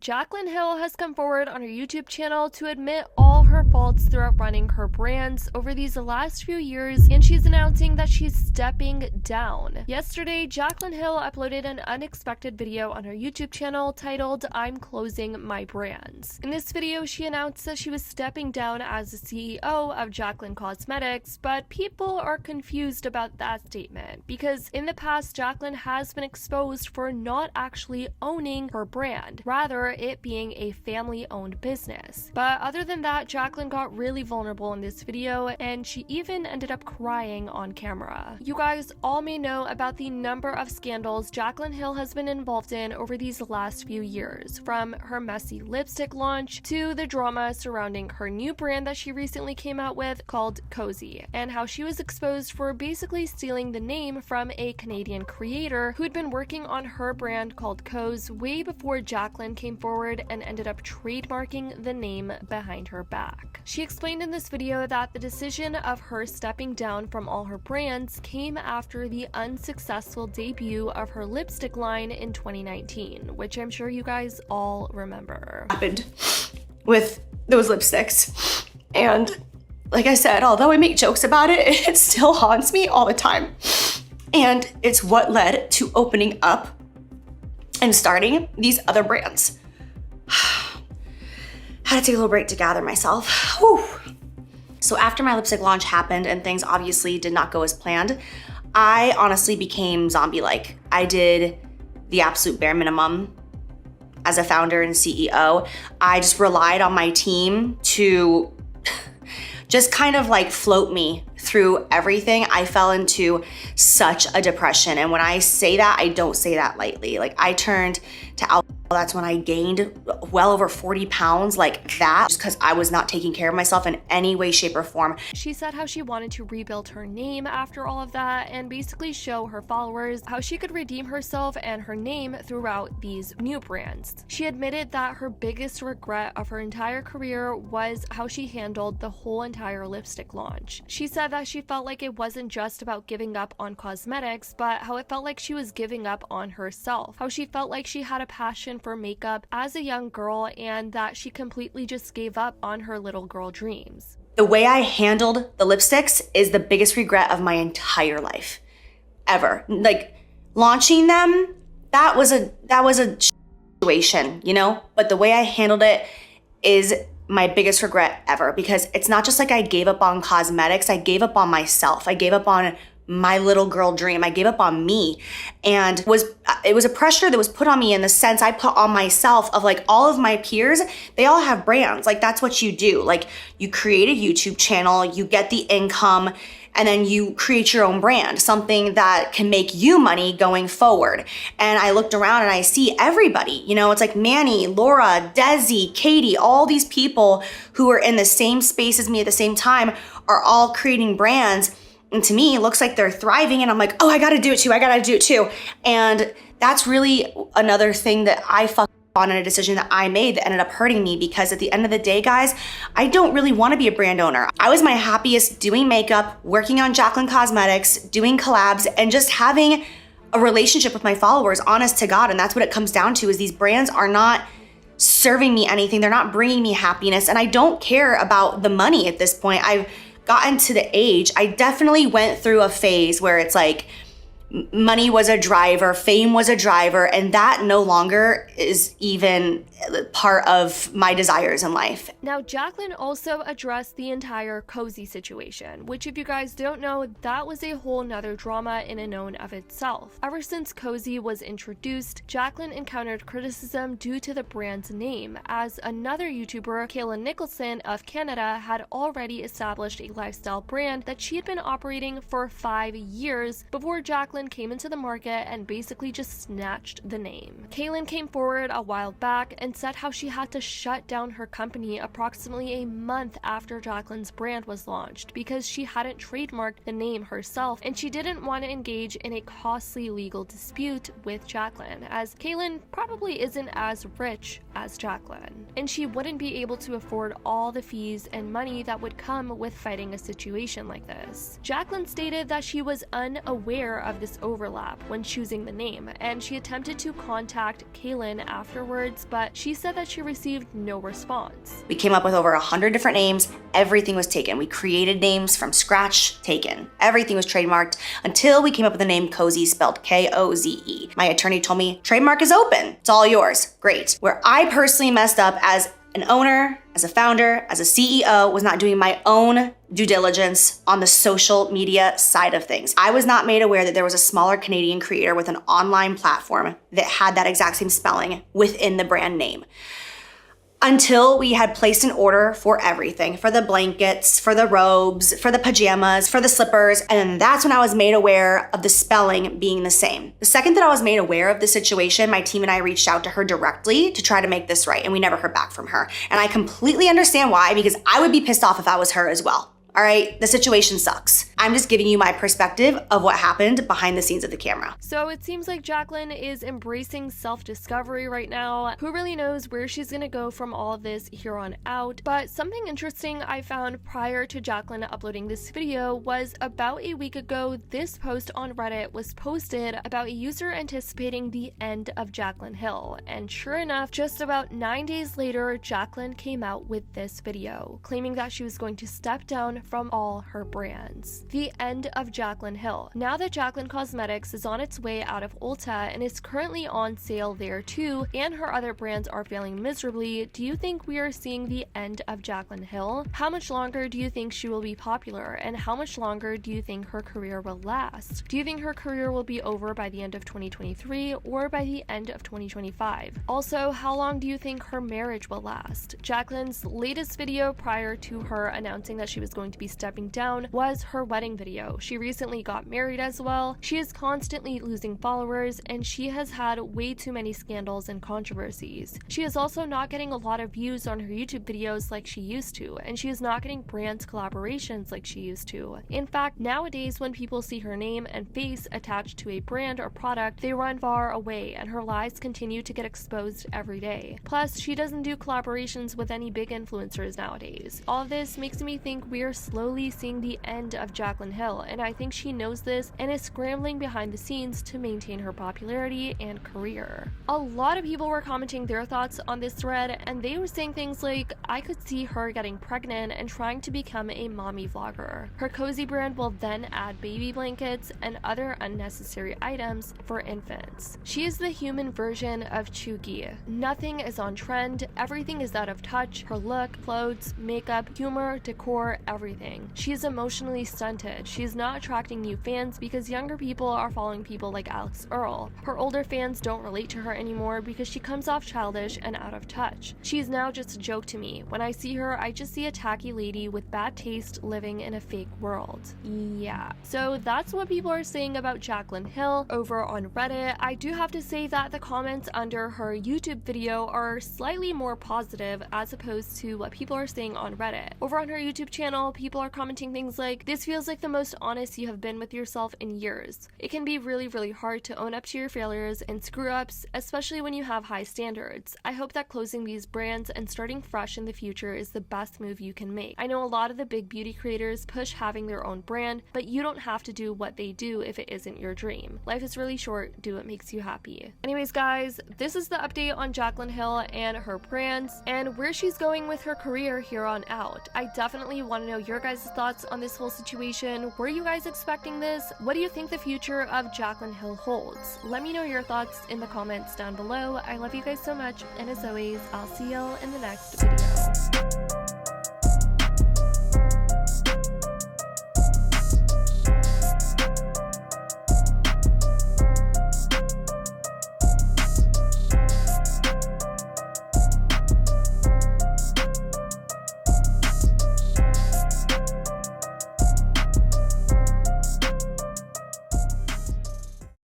Jaclyn Hill has come forward on her YouTube channel to admit all her faults throughout running her brands over these last few years, and she's announcing that she's stepping down. Yesterday, Jaclyn Hill uploaded an unexpected video on her YouTube channel titled "I'm Closing My Brands." In this video, she announced that she was stepping down as the CEO of Jaclyn Cosmetics, but people are confused about that statement because in the past, Jaclyn has been exposed for not actually owning her brand, rather it being a family-owned business. But other than that, Jaclyn got really vulnerable in this video, and she even ended up crying on camera. You guys all may know about the number of scandals Jaclyn Hill has been involved in over these last few years, from her messy lipstick launch to the drama surrounding her new brand that she recently came out with called Cozy, and how she was exposed for basically stealing the name from a Canadian creator who'd been working on her brand called Coz way before Jaclyn came forward and ended up trademarking the name behind her back. She explained in this video that the decision of her stepping down from all her brands came after the unsuccessful debut of her lipstick line in 2019, which I'm sure you guys all remember. Happened with those lipsticks, and like I said, although I make jokes about it, it still haunts me all the time, and it's what led to opening up and starting these other brands. Had to take a little break to gather myself. Whew. So after my lipstick launch happened and things obviously did not go as planned, I honestly became zombie-like. I did the absolute bare minimum as a founder and CEO. I just relied on my team to just kind of like float me through everything. I fell into such a depression. And when I say that, I don't say that lightly. Like, I turned to alcohol. That's when I gained well over 40 pounds like that, just because I was not taking care of myself in any way, shape, or form. She said how she wanted to rebuild her name after all of that and basically show her followers how she could redeem herself and her name throughout these new brands. She admitted that her biggest regret of her entire career was how she handled the whole entire lipstick launch. She said that she felt like it wasn't just about giving up on cosmetics, but how it felt like she was giving up on herself. How she felt like she had a passion for makeup as a young girl and that she completely just gave up on her little girl dreams. The way I handled the lipsticks is the biggest regret of my entire life, ever. Like, launching them, that was a situation, you know? But the way I handled it is my biggest regret ever, because it's not just like I gave up on cosmetics, I gave up on myself. I gave up on my little girl dream. I gave up on me, and it was a pressure that was put on me in the sense I put on myself of like all of my peers, they all have brands. Like, that's what you do. Like, you create a YouTube channel, you get the income, and then you create your own brand, something that can make you money going forward. And I looked around and I see everybody, you know, it's like Manny, Laura, Desi, Katie, all these people who are in the same space as me at the same time are all creating brands. And to me, it looks like they're thriving, and I'm like, oh, I gotta do it too. I gotta do it too. And that's really another thing that I fucked on in a decision that I made that ended up hurting me, because at the end of the day, guys, I don't really wanna be a brand owner. I was my happiest doing makeup, working on Jaclyn Cosmetics, doing collabs, and just having a relationship with my followers, honest to God. And that's what it comes down to, is these brands are not serving me anything. They're not bringing me happiness. And I don't care about the money at this point. I've gotten to the age, I definitely went through a phase where it's like money was a driver, fame was a driver, and that no longer is even part of my desires in life. Now, Jaclyn also addressed the entire Cozy situation, which, if you guys don't know, that was a whole nother drama in and of itself. Ever since Cozy was introduced, Jaclyn encountered criticism due to the brand's name, as another YouTuber, Jaclyn Nicholson of Canada, had already established a lifestyle brand that she had been operating for 5 years before Jaclyn came into the market and basically just snatched the name. Jaclyn came forward a while back and said how she had to shut down her company approximately a month after Jaclyn's brand was launched because she hadn't trademarked the name herself, and she didn't want to engage in a costly legal dispute with Jaclyn, as Jaclyn probably isn't as rich as Jaclyn, and she wouldn't be able to afford all the fees and money that would come with fighting a situation like this. Jaclyn stated that she was unaware of the this overlap when choosing the name, and she attempted to contact Jaclyn afterwards, but she said that she received no response. We came up with over 100 different names. Everything was taken. We created names from scratch, taken. Everything was trademarked until we came up with the name Cozy, spelled Koze. My attorney told me, trademark is open. It's all yours. Great. Where I personally messed up as an owner, as a founder, as a CEO, was not doing my own due diligence on the social media side of things. I was not made aware that there was a smaller Canadian creator with an online platform that had that exact same spelling within the brand name. Until we had placed an order for everything, for the blankets, for the robes, for the pajamas, for the slippers, and that's when I was made aware of the spelling being the same. The second that I was made aware of the situation, my team and I reached out to her directly to try to make this right, and we never heard back from her. And I completely understand why, because I would be pissed off if I was her as well. All right, the situation sucks. I'm just giving you my perspective of what happened behind the scenes of the camera. So it seems like Jaclyn is embracing self-discovery right now. Who really knows where she's gonna go from all of this here on out? But something interesting I found prior to Jaclyn uploading this video was about a week ago, this post on Reddit was posted about a user anticipating the end of Jaclyn Hill. And sure enough, just about 9 days later, Jaclyn came out with this video, claiming that she was going to step down from all her brands. The end of Jaclyn Hill. Now that Jaclyn Cosmetics is on its way out of Ulta and is currently on sale there too, and her other brands are failing miserably, do you think we are seeing the end of Jaclyn Hill? How much longer do you think she will be popular, and how much longer do you think her career will last? Do you think her career will be over by the end of 2023 or by the end of 2025? Also, how long do you think her marriage will last? Jaclyn's latest video prior to her announcing that she was going to be stepping down was her wedding video. She recently got married as well. She is constantly losing followers, and she has had way too many scandals and controversies. She is also not getting a lot of views on her YouTube videos like she used to, and she is not getting brand collaborations like she used to. In fact, nowadays when people see her name and face attached to a brand or product, they run far away, and her lies continue to get exposed every day. Plus, she doesn't do collaborations with any big influencers nowadays. All of this makes me think we're slowly seeing the end of Jaclyn Hill, and I think she knows this and is scrambling behind the scenes to maintain her popularity and career. A lot of people were commenting their thoughts on this thread, and they were saying things like, I could see her getting pregnant and trying to become a mommy vlogger. Her Cozy brand will then add baby blankets and other unnecessary items for infants. She is the human version of Chugi. Nothing is on trend, everything is out of touch. Her look, clothes, makeup, humor, decor, everything. She is emotionally stunted. She is not attracting new fans because younger people are following people like Alex Earl. Her older fans don't relate to her anymore because she comes off childish and out of touch. She is now just a joke to me. When I see her, I just see a tacky lady with bad taste living in a fake world. Yeah. So that's what people are saying about Jaclyn Hill over on Reddit. I do have to say that the comments under her YouTube video are slightly more positive as opposed to what people are saying on Reddit. Over on her YouTube channel, people are commenting things like, this feels like the most honest you have been with yourself in years. It can be really hard to own up to your failures and screw-ups, especially when you have high standards. I hope that closing these brands and starting fresh in the future is the best move you can make. I know a lot of the big beauty creators push having their own brand, but you don't have to do what they do if it isn't your dream. Life is really short, do what makes you happy. Anyways guys, this is the update on Jaclyn Hill and her brands and where she's going with her career here on out. I definitely want to know your guys' thoughts on this whole situation. Were you guys expecting this? What do you think the future of Jaclyn Hill holds? Let me know your thoughts in the comments down below. I love you guys so much, and as always, I'll see y'all in the next video.